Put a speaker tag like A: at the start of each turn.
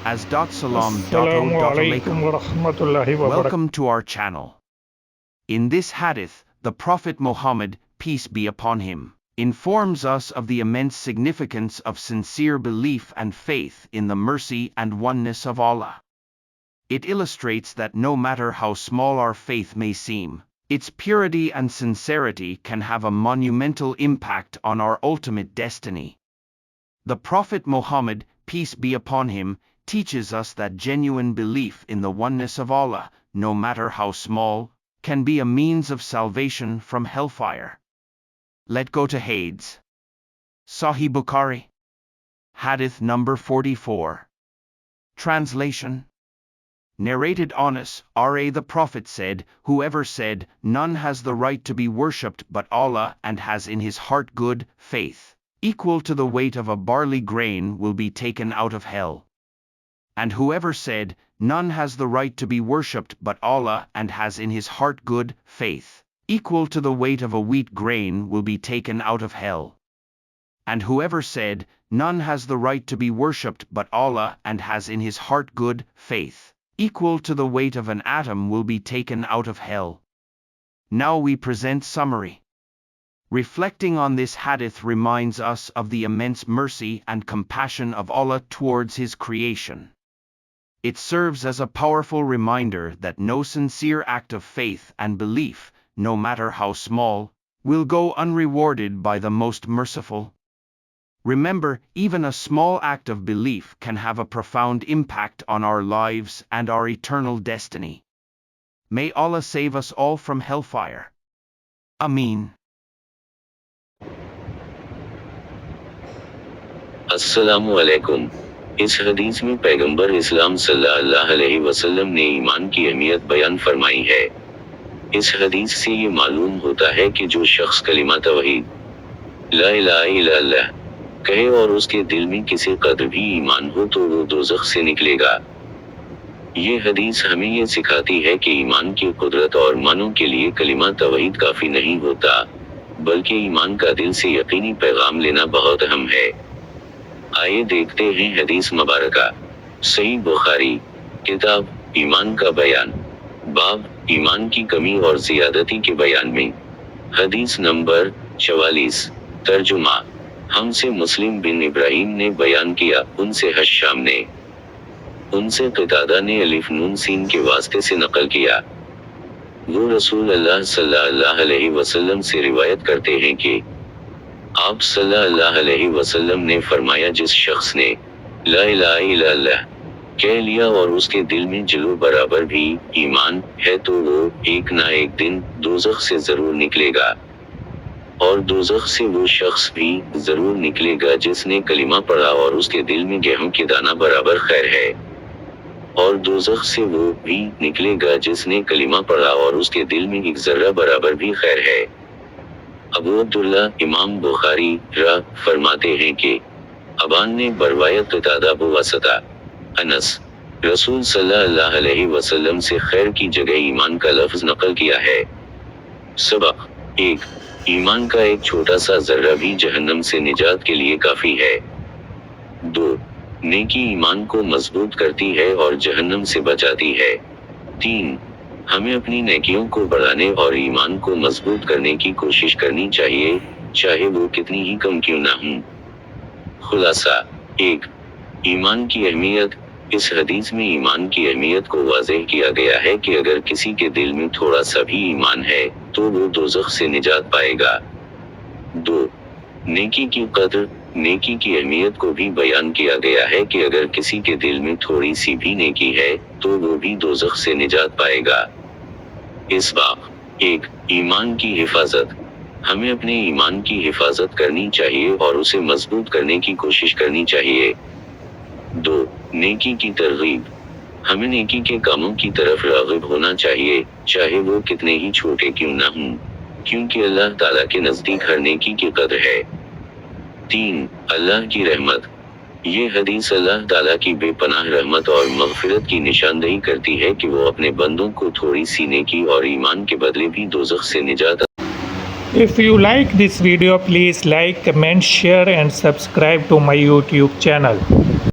A: as .salam.o.alaikum.
B: Assalamu alaikum wa rahmatullahi wa barakatuh.
A: Welcome to our channel. In this hadith, the Prophet Muhammad, peace be upon him, informs us of the immense significance of sincere belief and faith in the mercy and oneness of Allah. It illustrates that no matter how small our faith may seem, its purity and sincerity can have a monumental impact on our ultimate destiny. The Prophet Muhammad, peace be upon him, teaches us that genuine belief in the oneness of Allah, no matter how small, can be a means of salvation from hellfire. Let's go to Hadith. Sahih Bukhari. Hadith number 44. Translation. Narrated Anas, R.A. The Prophet said, whoever said, none has the right to be worshipped but Allah and has in his heart good faith, equal to the weight of a barley grain will be taken out of hell. And whoever said, none has the right to be worshipped but Allah and has in his heart good faith, equal to the weight of a wheat grain will be taken out of hell. And whoever said, none has the right to be worshipped but Allah and has in his heart good faith, equal to the weight of an atom will be taken out of hell. Now we present summary. Reflecting on this hadith reminds us of the immense mercy and compassion of Allah towards His creation. It serves as a powerful reminder that no sincere act of faith and belief, no matter how small, will go unrewarded by the Most Merciful. Remember, even a small act of belief can have a profound impact on our lives and our eternal destiny. May Allah save us all from hellfire. Ameen.
C: السلام علیکم. اس حدیث میں پیغمبر اسلام صلی اللہ علیہ وسلم نے ایمان کی اہمیت بیان فرمائی ہے. اس حدیث سے یہ معلوم ہوتا ہے کہ جو شخص کلمہ توحید لا الہ الا اللہ کہے اور اس کے دل میں کسی قدر بھی ایمان ہو تو وہ دوزخ سے نکلے گا. یہ حدیث ہمیں یہ سکھاتی ہے کہ ایمان کی قدرت اور معنوں کے لیے کلمہ توحید کافی نہیں ہوتا، بلکہ ایمان کا دل سے یقینی پیغام لینا بہت اہم ہے. آئیے دیکھتے ہیں حدیث مبارکہ. صحیح بخاری، کتاب ایمان کا بیان، باب ایمان کی کمی اور زیادتی کے بیان میں. حدیث نمبر 44. ترجمہ. ہم سے مسلم بن ابراہیم نے بیان کیا، ان سے حشام نے، ان سے قتادہ نے الف نون سین کے واسطے سے نقل کیا. وہ رسول اللہ صلی اللہ علیہ وسلم سے روایت کرتے ہیں کہ آپ صلی اللہ علیہ وسلم نے فرمایا، جس شخص نے لا الہ الا اللہ کہہ لیا اور اس کے دل میں جلو برابر بھی ایمان ہے تو وہ ایک نہ ایک دن دوزخ سے ضرور نکلے گا، اور دوزخ سے وہ شخص بھی ضرور نکلے گا جس نے کلمہ پڑھا اور اس کے دل میں گیہوں کی دانہ برابر خیر ہے، اور دوزخ سے وہ بھی نکلے گا جس نے کلمہ پڑھا اور اس کے دل میں ایک ذرہ برابر بھی خیر ہے. ابو عبداللہ امام بخاری فرماتے ہیں کہ ابان نے بروایت قتادہ بواسطہ انس رسول صلی اللہ علیہ وسلم سے خیر کی جگہ ایمان کا لفظ نقل کیا ہے. سبق 1. ایمان کا ایک چھوٹا سا ذرہ بھی جہنم سے نجات کے لیے کافی ہے. 2. نیکی ایمان کو مضبوط کرتی ہے اور جہنم سے بچاتی ہے. 3. ہمیں اپنی نیکیوں کو بڑھانے اور ایمان کو مضبوط کرنے کی کوشش کرنی چاہیے، چاہے وہ کتنی ہی کم کیوں نہ ہوں. خلاصہ 1. ایمان کی اہمیت. اس حدیث میں ایمان کی اہمیت کو واضح کیا گیا ہے کہ اگر کسی کے دل میں تھوڑا سا بھی ایمان ہے تو وہ دوزخ سے نجات پائے گا. 2. نیکی کی قدر. نیکی کی اہمیت کو بھی بیان کیا گیا ہے کہ اگر کسی کے دل میں تھوڑی سی بھی نیکی ہے تو وہ بھی دوزخ سے نجات پائے گا. اس باب 1. ایمان کی حفاظت. ہمیں اپنے ایمان کی حفاظت کرنی چاہیے اور اسے مضبوط کرنے کی کوشش کرنی چاہیے. 2. نیکی کی ترغیب. ہمیں نیکی کے کاموں کی طرف راغب ہونا چاہیے، چاہے وہ کتنے ہی چھوٹے کیوں نہ ہوں، کیونکہ اللہ تعالیٰ کے نزدیک ہر نیکی کی قدر ہے. 3. اللہ کی رحمت. یہ حدیث اللہ تعالیٰ کی بے پناہ رحمت اور مغفرت کی نشاندہی کرتی ہے کہ وہ اپنے بندوں کو تھوڑی سی نیکی اور ایمان کے بدلے بھی دوزخ سے نجات.
B: If you like this video, please like, comment, share and subscribe to my YouTube channel.